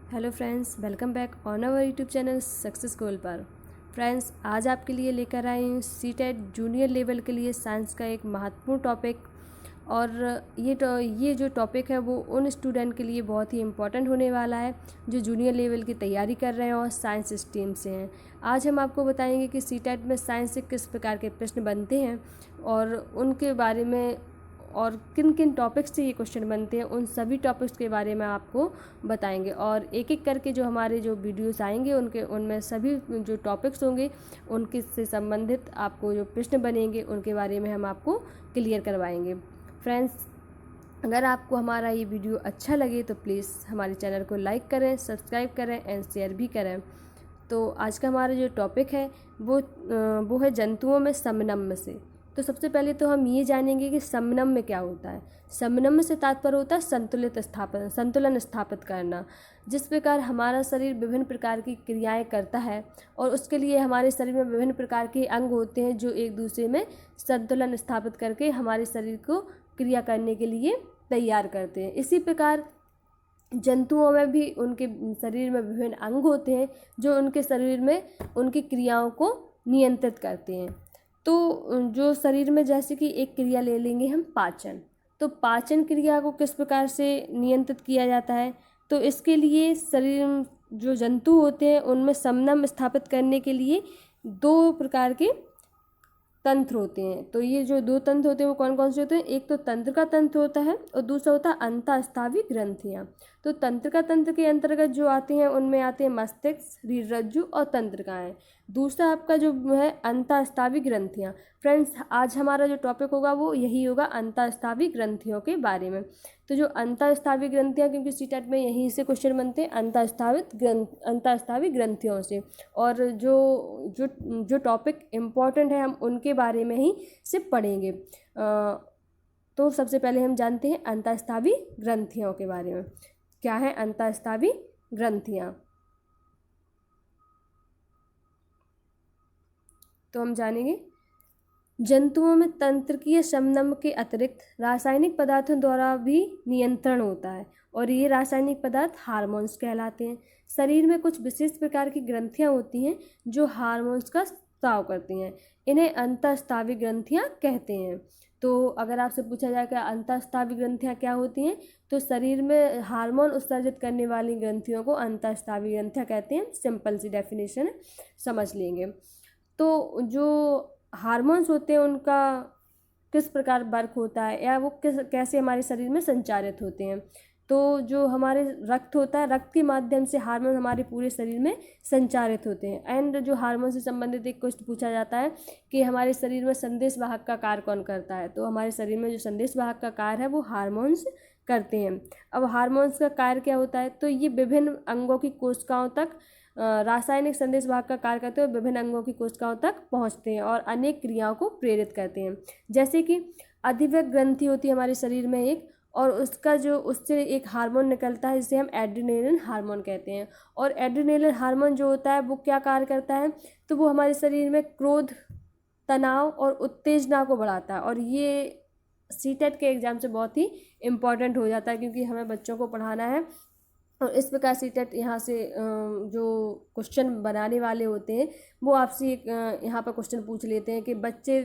Hello friends, welcome back on our YouTube channel success goal पर। Friends, आज आपके लिए लेकर आई हूँ सीटेट जूनियर लेवल के लिए साइंस का एक महत्वपूर्ण टॉपिक। और ये जो टॉपिक है वो उन स्टूडेंट के लिए बहुत ही इम्पोर्टेंट होने वाला है जो जूनियर लेवल की तैयारी कर रहे हैं और साइंस स्ट्रीम से हैं। आज हम आपको बताएंगे कि सीटेट में साइंस से किस प्रकार के प्रश्न बनते हैं और उनके बारे में, और किन किन टॉपिक्स से ये क्वेश्चन बनते हैं, उन सभी टॉपिक्स के बारे में आपको बताएंगे। और एक एक करके जो हमारे जो वीडियोस आएंगे उनमें सभी जो टॉपिक्स होंगे उनके से संबंधित आपको जो प्रश्न बनेंगे उनके बारे में हम आपको क्लियर करवाएंगे। फ्रेंड्स, अगर आपको हमारा ये वीडियो अच्छा लगे तो प्लीज़ हमारे चैनल को लाइक करें, सब्सक्राइब करें एंड शेयर भी करें। तो आज का हमारा जो टॉपिक है वो है जंतुओं में समनम्य से। तो सबसे पहले तो हम ये जानेंगे कि समनम्य क्या होता है। समनम्य से तात्पर्य होता है संतुलन स्थापित करना। जिस प्रकार हमारा शरीर विभिन्न प्रकार की क्रियाएं करता है और उसके लिए हमारे शरीर में विभिन्न प्रकार के अंग होते हैं जो एक दूसरे में संतुलन स्थापित करके हमारे शरीर को क्रिया करने के लिए तैयार करते हैं। इसी प्रकार जंतुओं में भी उनके शरीर में विभिन्न अंग होते हैं जो उनके शरीर में उनकी क्रियाओं को नियंत्रित करते हैं। तो जो शरीर में, जैसे कि एक क्रिया ले लेंगे हम पाचन, तो पाचन क्रिया को किस प्रकार से नियंत्रित किया जाता है, तो इसके लिए शरीर जो जंतु होते हैं उनमें समन्वय स्थापित करने के लिए दो प्रकार के तंत्र होते हैं। तो ये जो दो तंत्र होते हैं वो कौन कौन से होते हैं? एक तो तंत्र का तंत्र होता है और दूसरा होता है अंतःस्रावी ग्रंथियाँ। तो तंत्र का तंत्र के अंतर्गत जो आते हैं उनमें आते हैं मस्तिष्क, रीढ़ रज्जु और तंत्रिकाएं। दूसरा आपका जो है अंतःस्रावी ग्रंथियाँ। फ्रेंड्स, आज हमारा जो टॉपिक होगा वो यही होगा, अंतःस्रावी ग्रंथियों के बारे में। तो जो अंतःस्रावी ग्रंथियाँ, क्योंकि सीटेट में यहीं से क्वेश्चन बनते हैं अंतःस्रावी ग्रंथियों से। और जो जो जो टॉपिक इम्पॉर्टेंट है हम उनके बारे में ही से पढ़ेंगे। तो सबसे पहले हम जानते हैं अंतःस्रावी ग्रंथियों के बारे में। क्या है अंतःस्रावी ग्रंथियाँ? तो हम जानेंगे जंतुओं में तंत्रिकीय समन्वय के अतिरिक्त रासायनिक पदार्थों द्वारा भी नियंत्रण होता है और ये रासायनिक पदार्थ हार्मोन्स कहलाते हैं। शरीर में कुछ विशेष प्रकार की ग्रंथियां होती हैं जो हार्मोन्स का स्राव करती हैं। इन्हें अंतःस्रावी ग्रंथियां कहते हैं। तो अगर आपसे पूछा जाए कि अंतःस्रावी ग्रंथियां क्या होती हैं, तो शरीर में हार्मोन उत्सर्जित करने वाली ग्रंथियों को अंतःस्रावी ग्रंथियां कहते हैं। सिंपल सी डेफिनेशन समझ लेंगे। तो जो हार्मोन्स होते हैं उनका किस प्रकार वर्क होता है या वो कैसे हमारे शरीर में संचारित होते हैं, तो जो हमारे रक्त होता है, रक्त के माध्यम से हार्मोन हमारे पूरे शरीर में संचारित होते हैं। एंड जो हार्मोन से संबंधित एक क्वेश्चन पूछा जाता है कि हमारे शरीर में संदेश वाहक का कार्य कौन करता है, तो हमारे शरीर में जो संदेश वाहक का कार्य है वो हार्मोन्स करते हैं। अब हार्मोन्स का कार्य क्या होता है, तो ये विभिन्न अंगों की कोशिकाओं तक रासायनिक संदेश वाहक का कार्य करते हुए विभिन्न अंगों की कोशिकाओं तक पहुंचते हैं और अनेक क्रियाओं को प्रेरित करते हैं। जैसे कि अधिवक्र ग्रंथि होती है हमारे शरीर में एक, और उससे एक हार्मोन निकलता है जिसे हम एड्रेनालिन हार्मोन कहते हैं। और एड्रेनालिन हार्मोन जो होता है वो क्या कार्य करता है, तो वो हमारे शरीर में क्रोध, तनाव और उत्तेजना को बढ़ाता है। और ये सीटेट के एग्ज़ाम से बहुत ही इम्पॉर्टेंट हो जाता है क्योंकि हमें बच्चों को पढ़ाना है। और इस प्रकार सीटेट यहाँ से जो क्वेश्चन बनाने वाले होते हैं वो आपसे यहाँ पर क्वेश्चन पूछ लेते हैं कि बच्चे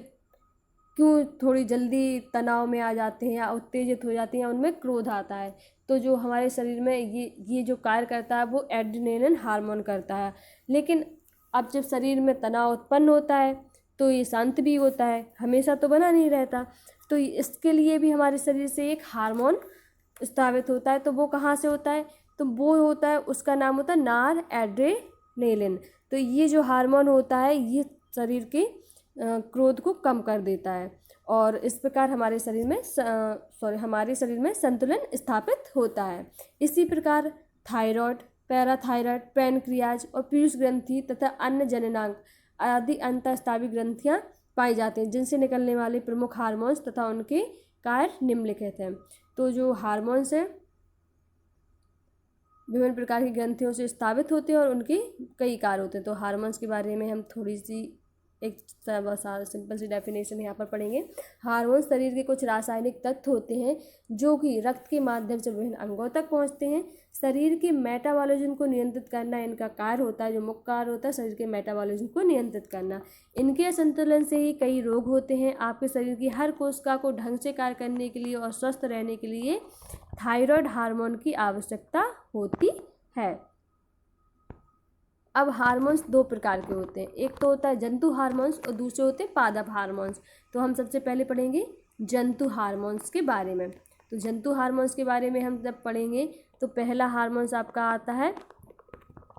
क्यों थोड़ी जल्दी तनाव में आ जाते हैं या उत्तेजित हो जाते हैं, उनमें क्रोध आता है। तो जो हमारे शरीर में ये जो कार्य करता है वो एड्रेनालिन हार्मोन करता है। लेकिन अब जब शरीर में तनाव उत्पन्न होता है तो ये शांत भी होता है, हमेशा तो बना नहीं रहता। तो इसके लिए भी हमारे शरीर से एक हार्मोन स्रावित होता है। तो वो कहाँ से होता है, तो वो होता है, उसका नाम होता है नॉर एड्रेनालिन। तो ये जो हार्मोन होता है ये शरीर के क्रोध को कम कर देता है और इस प्रकार हमारे शरीर में संतुलन स्थापित होता है। इसी प्रकार थायराइड, पैराथायराइड, पैनक्रियाज और पीयूष ग्रंथि तथा अन्य जननांग आदि अंतःस्रावी ग्रंथियां पाई जाती हैं जिनसे निकलने वाले प्रमुख हार्मोन्स तथा उनके कार्य निम्नलिखित हैं। तो जो हार्मोन्स हैं विभिन्न प्रकार की ग्रंथियों से स्थापित होते हैं और उनके कई कार्य होते हैं। तो हार्मोन्स के बारे में हम थोड़ी सी एक सिंपल सी डेफिनेशन यहाँ पर पढ़ेंगे। हार्मोन शरीर के कुछ रासायनिक तत्व होते हैं जो कि रक्त के माध्यम से विभिन्न अंगों तक पहुँचते हैं। शरीर के मेटाबॉलिज्म को नियंत्रित करना इनका कार्य होता है, जो मुख्य कार्य होता है शरीर के मेटाबॉलिज्म को नियंत्रित करना। इनके असंतुलन से ही कई रोग होते हैं। आपके शरीर की हर कोशिका को ढंग से कार्य करने के लिए और स्वस्थ रहने के लिए थायराइड हार्मोन की आवश्यकता होती है। अब हार्मोन्स दो प्रकार के होते हैं, एक तो होता है जंतु हार्मोन्स और दूसरे होते हैं पादप हार्मोन्स। तो हम सबसे पहले पढ़ेंगे जंतु हार्मोन्स के बारे में। तो जंतु हार्मोन्स के बारे में हम जब पढ़ेंगे तो पहला हार्मोन्स आपका आता है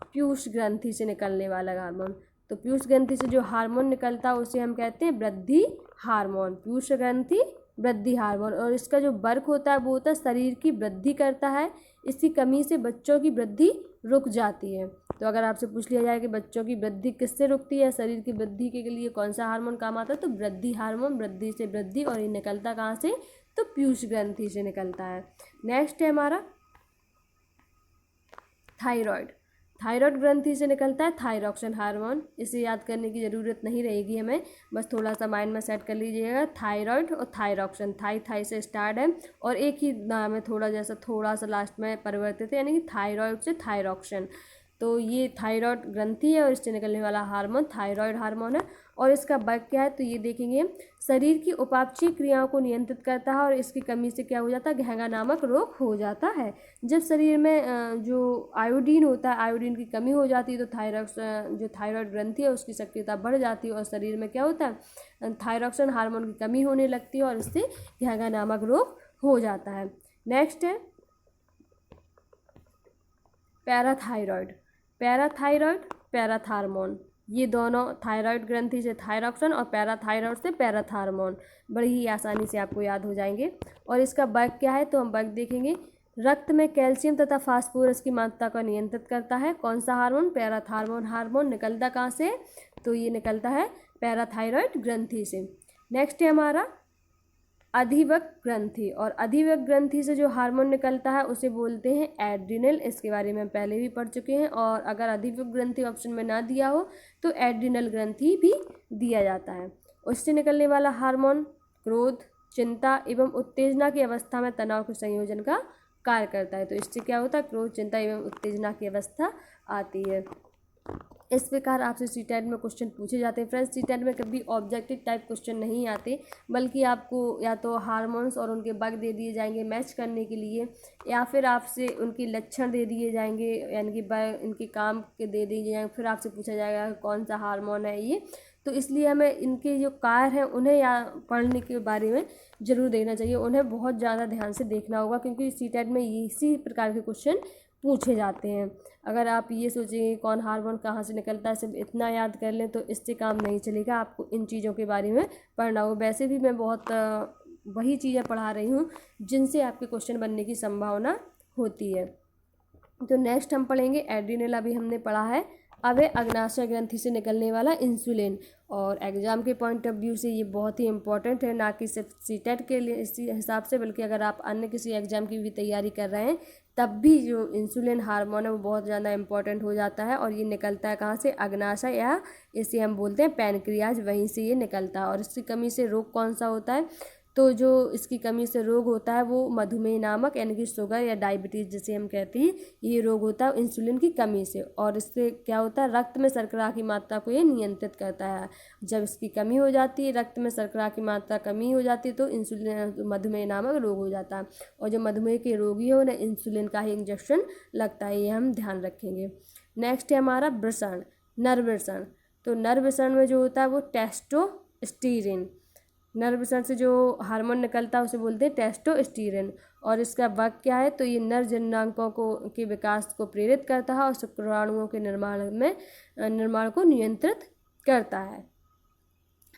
पीयूष ग्रंथि से निकलने वाला हार्मोन। तो पीयूष ग्रंथि से जो हार्मोन निकलता है उसे हम कहते हैं वृद्धि हार्मोन, पीयूष ग्रंथि वृद्धि हार्मोन। और इसका जो वर्क होता है वो होता है शरीर की वृद्धि करता है। इसकी कमी से बच्चों की वृद्धि रुक जाती है। तो अगर आपसे पूछ लिया जाए कि बच्चों की वृद्धि किससे रुकती है, शरीर की वृद्धि के लिए कौन सा हार्मोन काम आता है, तो वृद्धि हार्मोन, वृद्धि से वृद्धि, और ये निकलता कहाँ से, तो पीयूष ग्रंथि से निकलता है। नेक्स्ट है हमारा थायराइड। थायराइड ग्रंथि से निकलता है थायरॉक्सिन हार्मोन। इसे याद करने की ज़रूरत नहीं रहेगी हमें, बस थोड़ा सा माइंड में सेट कर लीजिएगा। थायराइड और थायरॉक्सिन, थाई से स्टार्ट है और एक ही नाम है, थोड़ा सा लास्ट में परिवर्तित है, यानी कि थायराइड से थायरॉक्सिन। तो ये थायराइड ग्रंथि है और इससे निकलने वाला हार्मोन थायराइड हार्मोन है। और इसका वर्क क्या है, तो ये देखेंगे शरीर की उपापचयी क्रियाओं को नियंत्रित करता है और इसकी कमी से क्या हो जाता है, घेंगा नामक रोग हो जाता है। जब शरीर में जो आयोडीन होता है, आयोडीन की कमी हो जाती है तो जो थायराइड ग्रंथि है उसकी सक्रियता बढ़ जाती है और शरीर में क्या होता है, थायरॉक्सिन हार्मोन की कमी होने लगती है और इससे घेंगा नामक रोग हो जाता है। नेक्स्ट है पैराथायरॉयड। पैराथायरॉयड, पैराथार्मोन, ये दोनों थायराइड ग्रंथि से थायरॉक्सिन और पैराथायरॉयड से पैराथार्मोन बड़ी ही आसानी से आपको याद हो जाएंगे। और इसका वर्क क्या है, तो हम वर्क देखेंगे। रक्त में कैल्शियम तथा फास्फोरस की मात्रा को नियंत्रित करता है। कौन सा हार्मोन, पैराथार्मोन हार्मोन। निकलता कहाँ से, तो ये निकलता है पैराथायरॉयड ग्रंथि से। नेक्स्ट है हमारा अधिवक ग्रंथि। और अधिवक ग्रंथि से जो हार्मोन निकलता है उसे बोलते हैं एड्रिनल। इसके बारे में हम पहले भी पढ़ चुके हैं। और अगर अधिवक ग्रंथि ऑप्शन में ना दिया हो तो एड्रिनल ग्रंथि भी दिया जाता है। उससे निकलने वाला हार्मोन क्रोध, चिंता एवं उत्तेजना की अवस्था में तनाव के संयोजन का कार्य करता है। तो इससे क्या होता है, क्रोध, चिंता एवं उत्तेजना की अवस्था आती है। इस प्रकार आपसे सीटेट में क्वेश्चन पूछे जाते हैं। फ्रेंड्स, सीटेट में कभी ऑब्जेक्टिव टाइप क्वेश्चन नहीं आते, बल्कि आपको या तो हार्मोन्स और उनके वर्क दे दिए जाएंगे मैच करने के लिए, या फिर आपसे उनके लक्षण दे दिए जाएंगे, यानी कि इनके काम के दे दिए जाएंगे। फिर आपसे पूछा जाएगा कौन सा हार्मोन है ये। तो इसलिए हमें इनके जो कार्य हैं उन्हें या पढ़ने के बारे में ज़रूर देखना चाहिए, उन्हें बहुत ज़्यादा ध्यान से देखना होगा, क्योंकि सीटेट में इसी प्रकार के क्वेश्चन पूछे जाते हैं। अगर आप ये सोचेंगे कौन हार्मोन कहाँ से निकलता है, सिर्फ इतना याद कर लें तो इससे काम नहीं चलेगा, आपको इन चीज़ों के बारे में पढ़ना हो। वैसे भी मैं बहुत वही चीज़ें पढ़ा रही हूँ जिनसे आपके क्वेश्चन बनने की संभावना होती है। तो नेक्स्ट हम पढ़ेंगे एड्रिनल, अभी हमने पढ़ा है। अब है अग्नाशय ग्रंथि से निकलने वाला इंसुलिन। और एग्ज़ाम के पॉइंट ऑफ व्यू से ये बहुत ही इंपॉर्टेंट है, ना कि सिर्फ सीटेट के लिए इसी हिसाब से, बल्कि अगर आप अन्य किसी एग्ज़ाम की भी तैयारी कर रहे हैं तब भी जो इंसुलिन हार्मोन है वो बहुत ज़्यादा इंपॉर्टेंट हो जाता है। और ये निकलता है कहाँ से, अग्नाशय, या इसे हम बोलते हैं पैनक्रियाज, वहीं से ये निकलता है। और इसकी कमी से रोग कौन सा होता है, तो जो इसकी कमी से रोग होता है वो मधुमेह नामक, यानी कि शुगर या डायबिटीज़ जिसे हम कहते हैं, ये रोग होता है इंसुलिन की कमी से। और इससे क्या होता है, रक्त में शर्करा की मात्रा को ये नियंत्रित करता है। जब इसकी कमी हो जाती है, रक्त में शर्करा की मात्रा कमी हो जाती है, तो इंसुलिन मधुमेह नामक रोग हो जाता है। और जो मधुमेह के रोगी है उन्हें इंसुलिन का ही इंजेक्शन लगता है, ये हम ध्यान रखेंगे। नेक्स्ट है हमारा वृषण, नरवृषण। तो नरवृषण में जो होता है वो टेस्टोस्टेरोन, नरवृषण से जो हार्मोन निकलता है उसे बोलते हैं टेस्टोस्टेरोन। और इसका वर्क क्या है, तो ये नर जननांगों के विकास को प्रेरित करता है और शुक्राणुओं के निर्माण को नियंत्रित करता है।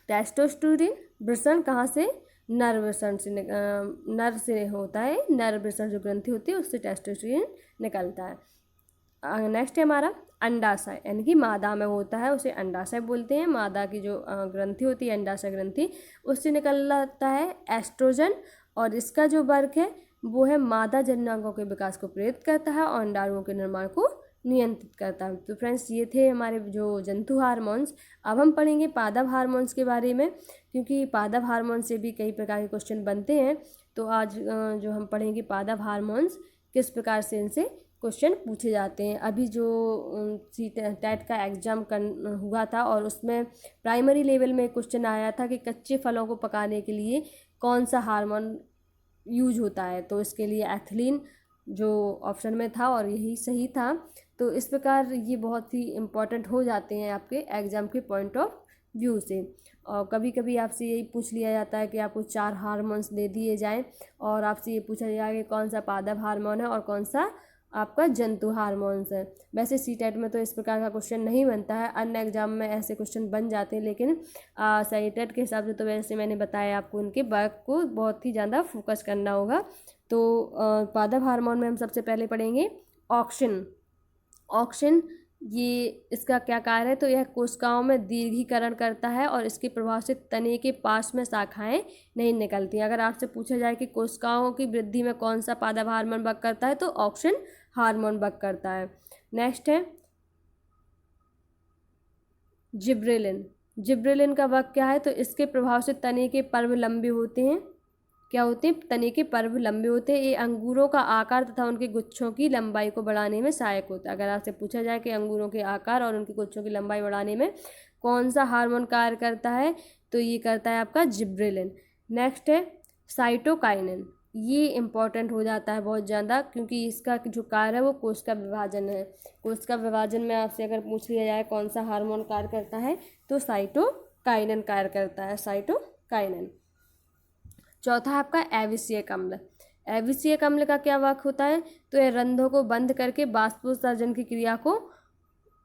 टेस्टोस्टेरोन वृषण कहाँ से, नरवृषण से, नर से होता है। नरवृषण जो ग्रंथि होती है उससे टेस्टोस्टेरोन निकलता है। नेक्स्ट है हमारा अंडाशय, यानी कि मादा में होता है, उसे अंडाशय बोलते हैं। मादा की जो ग्रंथि होती है अंडाशय ग्रंथि, उससे निकलता है एस्ट्रोजन। और इसका जो वर्क है वो है मादा जननांगों के विकास को प्रेरित करता है और अंडाणुओं के निर्माण को नियंत्रित करता है। तो फ्रेंड्स ये थे हमारे जो जंतु हार्मोन्स। अब हम पढ़ेंगे पादप हार्मोन्स के बारे में, क्योंकि पादप हार्मोन से भी कई प्रकार के क्वेश्चन बनते हैं। तो आज जो हम पढ़ेंगे पादप हार्मोन्स, किस प्रकार से इनसे क्वेश्चन पूछे जाते हैं। अभी जो टेट का एग्ज़ाम हुआ था और उसमें प्राइमरी लेवल में क्वेश्चन आया था कि कच्चे फलों को पकाने के लिए कौन सा हार्मोन यूज होता है। तो इसके लिए एथिलीन जो ऑप्शन में था और यही सही था। तो इस प्रकार ये बहुत ही इम्पॉर्टेंट हो जाते हैं आपके एग्ज़ाम के पॉइंट ऑफ व्यू से। और कभी कभी आपसे यही पूछ लिया जाता है कि आपको 4 हार्मोन्स दे दिए जाएं और आपसे ये पूछा जाएगा कि कौन सा पादप हार्मोन है और कौन सा आपका जंतु हार्मोन्स है। वैसे सीटेट में तो इस प्रकार का क्वेश्चन नहीं बनता है, अन्य एग्जाम में ऐसे क्वेश्चन बन जाते हैं, लेकिन सीटेट के हिसाब से तो वैसे मैंने बताया आपको उनके वर्क को बहुत ही ज़्यादा फोकस करना होगा। तो पादप हार्मोन में हम सबसे पहले पढ़ेंगे ऑक्सिन। ऑक्सिन ये इसका क्या कार्य है, तो यह कोशिकाओं में दीर्घीकरण करता है और इसके प्रभाव से तने के पास में शाखाएं नहीं निकलती। अगर आपसे पूछा जाए कि कोशिकाओं की वृद्धि में कौन सा पादप हार्मोन वर्क करता है, तो ऑक्सिन हार्मोन वर्क करता है। नेक्स्ट है जिब्रेलिन। जिब्रेलिन का वर्क क्या है, तो इसके प्रभाव से तने के पर्व लंबे होते हैं। क्या होते हैं, तने के पर्व लंबे होते हैं। ये अंगूरों का आकार तथा उनके गुच्छों की लंबाई को बढ़ाने में सहायक होता है। अगर आपसे पूछा जाए कि अंगूरों के आकार और उनके गुच्छों की लंबाई बढ़ाने में कौन सा हार्मोन कार्य करता है, तो ये करता है आपका जिब्रेलिन। नेक्स्ट है साइटोकाइनिन। ये इम्पॉर्टेंट हो जाता है बहुत ज़्यादा, क्योंकि इसका जो कार्य है वो कोशिका विभाजन है। कोशिका विभाजन में आपसे अगर पूछ लिया जाए कौन सा हार्मोन कार्य करता है, तो साइटोकाइनिन कार्य करता है, साइटोकाइनिन। चौथा है आपका एविसियक अम्ल। एविसियक अम्ल का क्या वर्क होता है, तो यह रंध्रों को बंद करके बाष्पोत्सर्जन की क्रिया को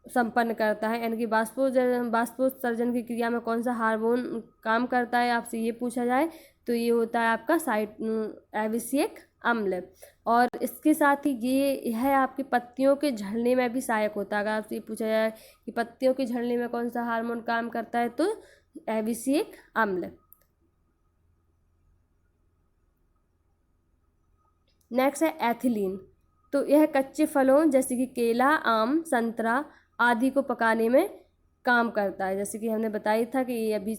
संपन्न करता है। यानी कि बाष्पोत्सर्जन की क्रिया में कौन सा हार्मोन काम करता है, आपसे ये पूछा जाए, तो ये होता है आपका एविसियक अम्ल। और इसके साथ ही ये है आपकी पत्तियों के झड़ने में भी सहायक होता है। अगर आपसे ये पूछा जाए कि पत्तियों के झड़ने में कौन सा हार्मोन काम करता है, तो एविसियक अम्ल। नेक्स्ट है एथिलीन। तो यह कच्चे फलों जैसे कि केला, आम, संतरा आदि को पकाने में काम करता है। जैसे कि हमने बताया था कि ये अभी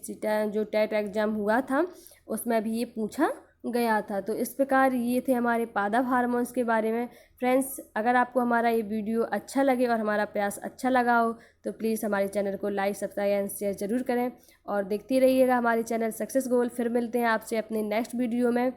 जो टेट एग्ज़ाम हुआ था उसमें अभी ये पूछा गया था। तो इस प्रकार ये थे हमारे पादप हार्मोन्स के बारे में। फ्रेंड्स, अगर आपको हमारा ये वीडियो अच्छा लगे और हमारा प्रयास अच्छा लगा हो, तो प्लीज़ हमारे चैनल को लाइक, सब्सक्राइब एंड शेयर ज़रूर करें और देखते रहिएगा हमारे चैनल सक्सेस गोल। फिर मिलते हैं आपसे अपने नेक्स्ट वीडियो में।